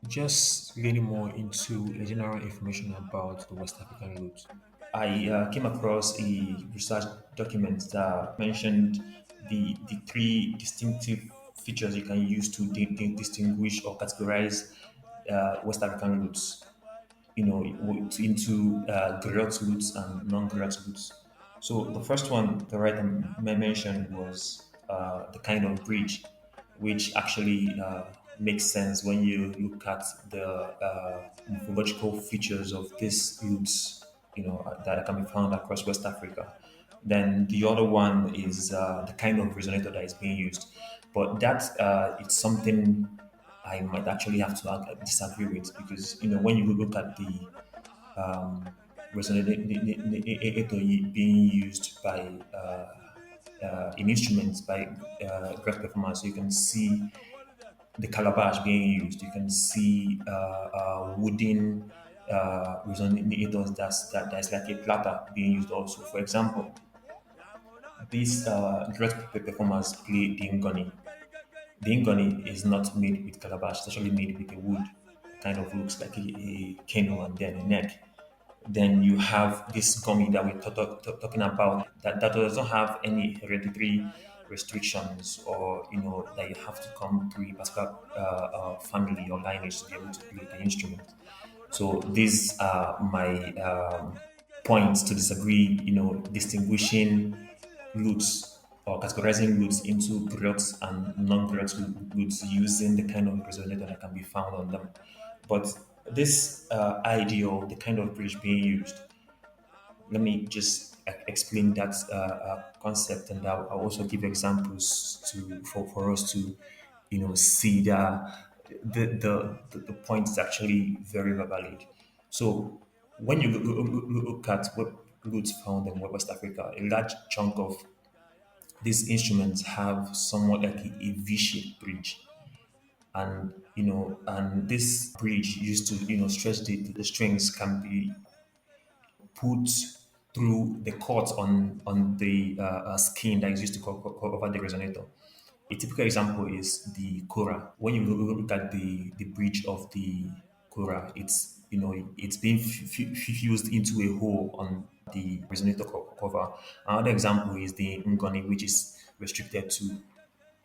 Just getting more into the general information about the West African lute. I came across a research document that mentioned the three distinctive features you can use to distinguish or categorize West African lutes. Into griot lutes and non-griot lutes. So the first one the writer mentioned was the kind of bridge, which actually makes sense when you look at the morphological features of these lutes, that can be found across West Africa. Then the other one is the kind of resonator that is being used, but that it's something I might actually have to disagree with, because when you look at the resonator being used by in instruments by great performance, you can see the calabash being used. You can see wooden resonators that's like a platter being used also. For example, these great performers play the ngoni. The ingoni is not made with calabash, it's actually made with a wood. Kind of looks like a canoe and then a neck. Then you have this gummy that we're talking about that doesn't have any hereditary restrictions, or that you have to come through a particular family or lineage to be able to play the instrument. So these are my points to disagree, distinguishing lutes or categorizing lutes into griots and non-griot lutes using the kind of resonator that can be found on them. But this idea of the kind of bridge being used, let me just explain that concept, and I'll also give examples for us to see that the point is actually very valid. So when you look at what roots found in West Africa, a large chunk of these instruments have somewhat like a V-shaped bridge, and this bridge used to stretch the strings can be put through the cut on the skin that is used to cover the resonator. A typical example is the kora. When you look at the bridge of the kora, it's being fused into a hole on the resonator cover. Another example is the ngoni, which is restricted to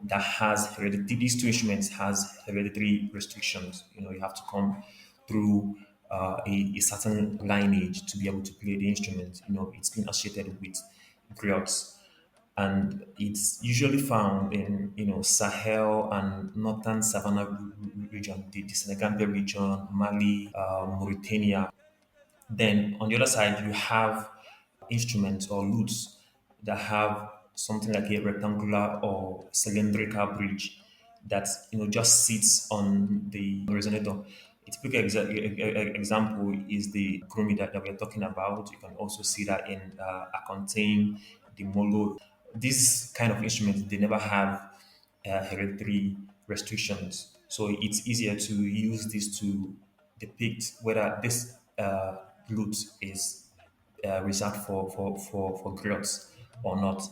that has hereditary. These two instruments has hereditary restrictions. You have to come through a certain lineage to be able to play the instrument. It's been associated with griots, and it's usually found in Sahel and northern Savannah region, the Senegambia region, Mali, Mauritania. Then on the other side, you have instruments or lutes that have something like a rectangular or cylindrical bridge that just sits on the resonator. A typical example is the Gurmi that we're talking about. You can also see that in a contain the molo. These kind of instruments, they never have hereditary restrictions, so it's easier to use this to depict whether this lute is reserved for griots or not.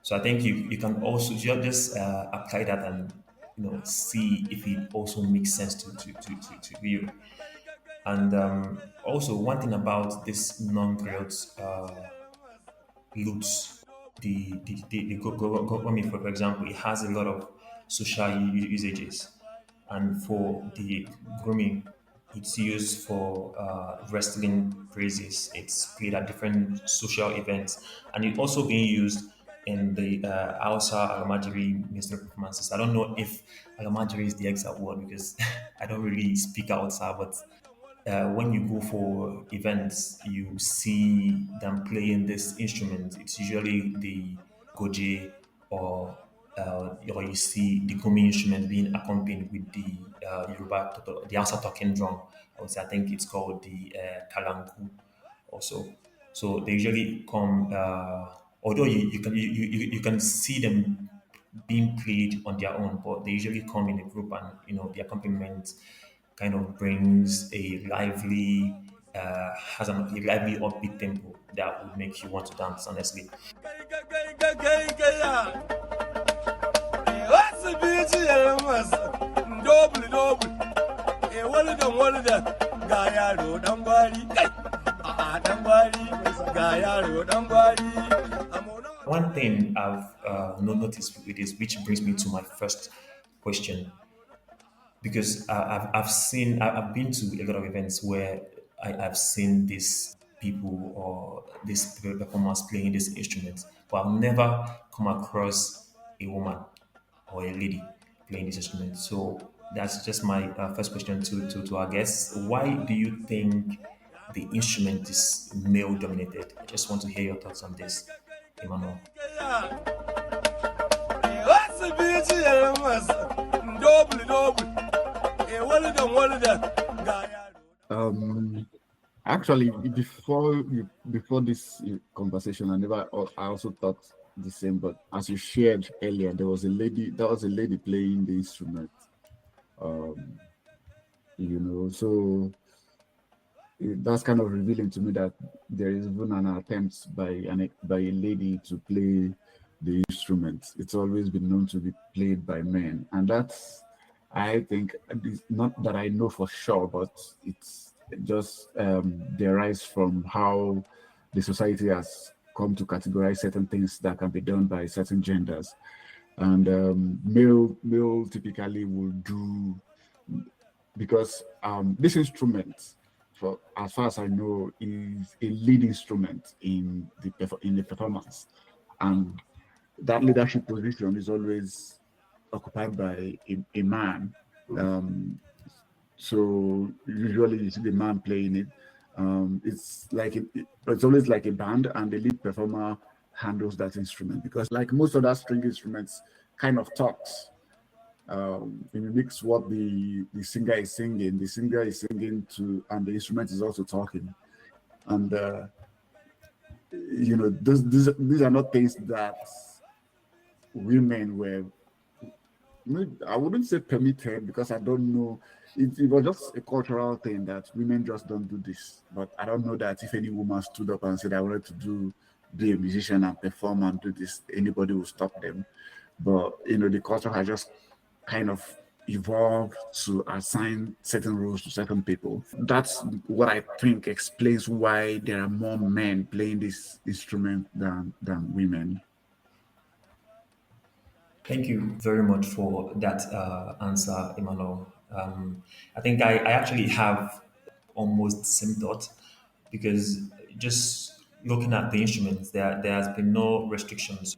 So I think you can also just apply that and see if it also makes sense to you. And also one thing about this non-griots loops. The for example, it has a lot of social usages, and for the grooming, it's used for wrestling praises. It's played at different social events, and it's also being used in the Hausa Alamajiri musical performances. I don't know if Alamajiri is the exact word because I don't really speak Hausa, but when you go for events, you see them playing this instrument. It's usually the goje, or you see the gumi instrument being accompanied with the the Hausa talking drum. I think it's called the kalangu also. So they usually come, although you can see them being played on their own, but they usually come in a group, and the accompaniment kind of brings a lively upbeat tempo that would make you want to dance honestly. One thing I've noticed with this, which brings me to my first question, because I've been to a lot of events where I've seen these people or these performers playing these instruments, but I've never come across a woman or a lady playing this instrument. So that's just my first question to our guests. Why do you think the instrument is male dominated? I just want to hear your thoughts on this, Emmanuel. Um, Actually, before this conversation, I also thought the same. But as you shared earlier, there was a lady. That was a lady playing the instrument. Um, so that's kind of revealing to me that there is even an attempt by a lady to play the instrument. It's always been known to be played by men, and that's, I think, not that I know for sure, but it's just derives from how the society has come to categorize certain things that can be done by certain genders, and male typically will do, because this instrument, for as far as I know, is a lead instrument in the performance, and that leadership position is always occupied by a man. Um, so usually you see the man playing it. It's always like a band, and the lead performer handles that instrument, because like most other string instruments, kind of talks. It mimics what the singer is singing. The singer is singing to, and the instrument is also talking. And these are not things that women were. I wouldn't say permitted, because I don't know. It was just a cultural thing that women just don't do this. But I don't know that if any woman stood up and said, I wanted to be a musician and perform and do this, anybody will stop them. But the culture has just kind of evolved to assign certain roles to certain people. That's what I think explains why there are more men playing this instrument than women. Thank you very much for that answer, Emmanuel. I think I actually have almost the same thought, because just looking at the instruments, there has been no restrictions.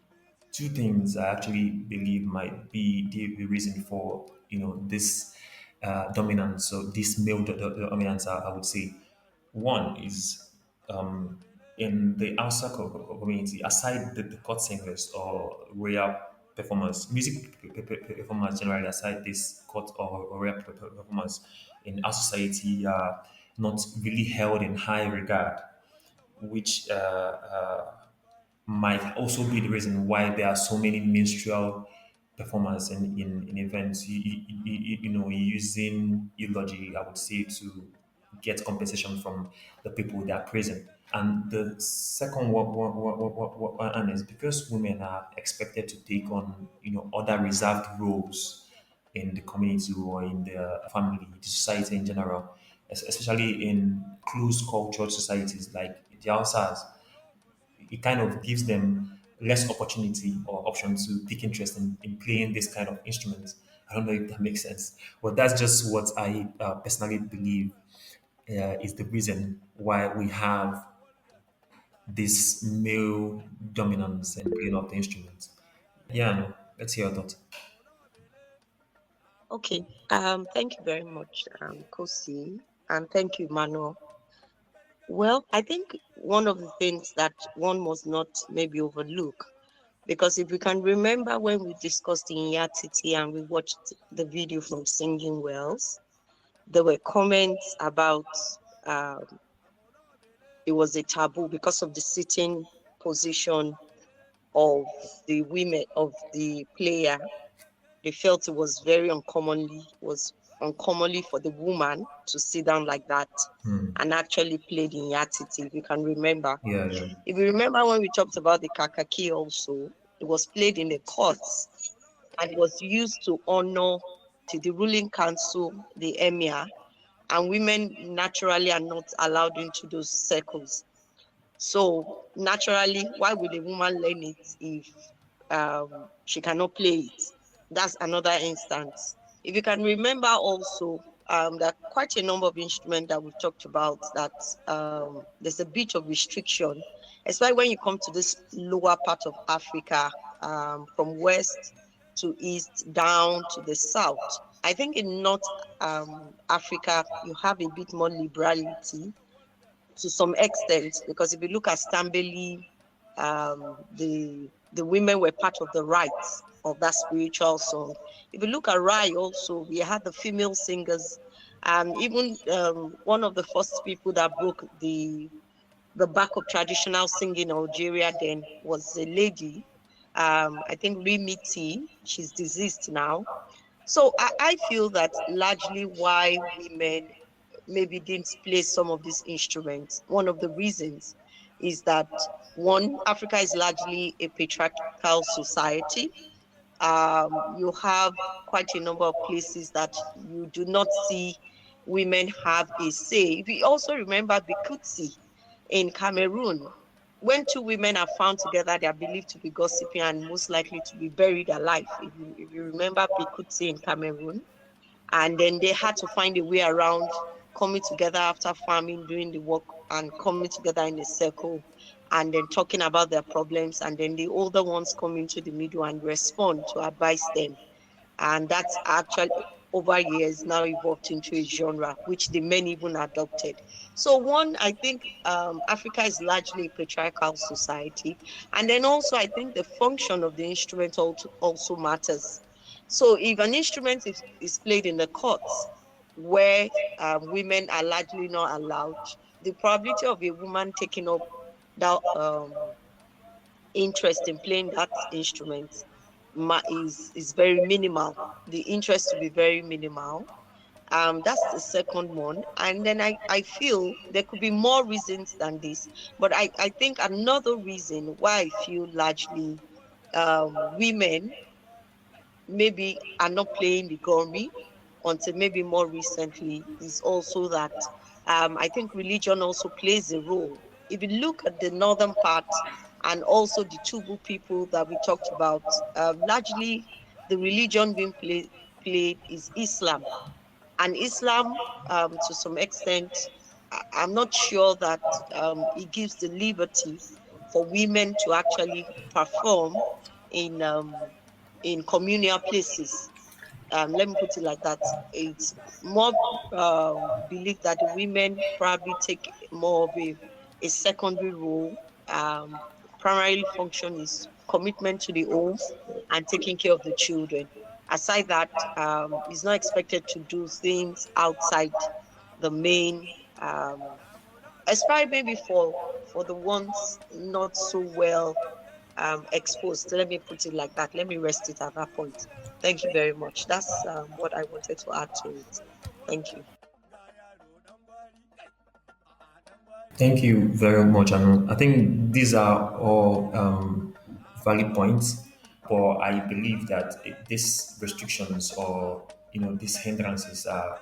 Two things I actually believe might be the reason for this dominance, so this male dominance, I would say. One is in the Hausa community, aside the court singers or royal performers, music performers generally, aside this court or royal performers in our society, are not really held in high regard, which might also be the reason why there are so many minstrel performers in events. Using eulogy, I would say, to get compensation from the people they are praising. And the second one is because women are expected to take on other reserved roles in the community or in the family, the society in general, especially in close cultured societies like the Hausas. It kind of gives them less opportunity or option to take interest in playing this kind of instrument. I don't know if that makes sense, but that's just what I personally believe is the reason why we have this male dominance and playing of the instruments. Yeah, no, let's hear your thoughts. Okay. Thank you very much, Kosi, and thank you, Mano. Well, I think one of the things that one must not maybe overlook, because if we can remember when we discussed Inyatiti and we watched the video from Singing Wells, there were comments about it was a taboo because of the sitting position of the women, of the player. They felt it was uncommonly for the woman to sit down like that and actually play the Nyatiti, if you can remember. Yeah, yeah. If you remember when we talked about the Kakaki also, it was played in the courts and it was used to honor the ruling council, the emir, and women naturally are not allowed into those circles. So naturally, why would a woman learn it if she cannot play it? That's another instance. If you can remember also, there are quite a number of instruments that we've talked about that there's a bit of restriction, especially when you come to this lower part of Africa, from west to east down to the south. I think in North Africa, you have a bit more liberality to some extent, because if you look at Stambeli, the women were part of the rites of that spiritual song. If you look at Rai also, we had the female singers, and even one of the first people that broke the back of traditional singing in Algeria then was a lady, I think Rimiti, she's deceased now. So I feel that largely why women maybe didn't play some of these instruments, one of the reasons is that, one, Africa is largely a patriarchal society. You have quite a number of places that you do not see women have a say. If you also remember Bikutsi in Cameroon, when two women are found together, they are believed to be gossiping and most likely to be buried alive. If you remember Bikutsi in Cameroon, and then they had to find a way around coming together after farming, doing the work, and coming together in a circle, and then talking about their problems, and then the older ones come into the middle and respond to advise them. And that's actually over years now evolved into a genre which the men even adopted. So one, I think Africa is largely a patriarchal society, and then also I think the function of the instrument also matters. So if an instrument is played in the courts where women are largely not allowed, the probability of a woman taking up that interest in playing that instrument is very minimal. The interest to be very minimal. That's the second one. And then I feel there could be more reasons than this, but I think another reason why I feel largely women maybe are not playing the Gurmi until maybe more recently is also that I think religion also plays a role. If you look at the northern part and also the Tubu people that we talked about, largely the religion being played is Islam. And Islam, to some extent, I'm not sure that it gives the liberty for women to actually perform in communal places. Let me put it like that. It's more believed that the women probably take more of a secondary role. Primary function is commitment to the home and taking care of the children. Aside that, is not expected to do things outside the main, especially maybe for the ones not so well exposed. Let me put it like that. Let me rest it at that point. Thank you very much. That's what I wanted to add to it. Thank you. Thank you very much, Anu. I think these are all valid points, but I believe that these restrictions or these hindrances are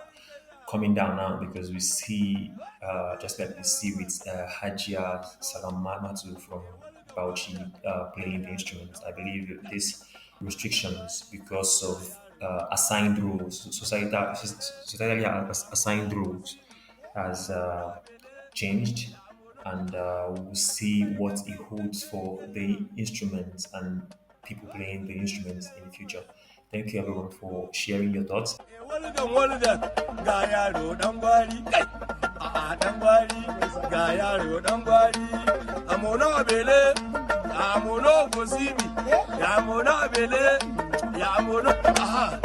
coming down now because we see, just like we see with Hajia Salamatu from Bauchi playing the instruments. I believe these restrictions because of assigned rules, societally assigned rules, has changed, and we'll see what it holds for the instruments and people playing the instruments in the future. Thank you everyone for sharing your thoughts. Ga yaro dan gwari kai a dan gwari ga yaro dan gwari amono abele amono gosimi ya amono abele ya amono aha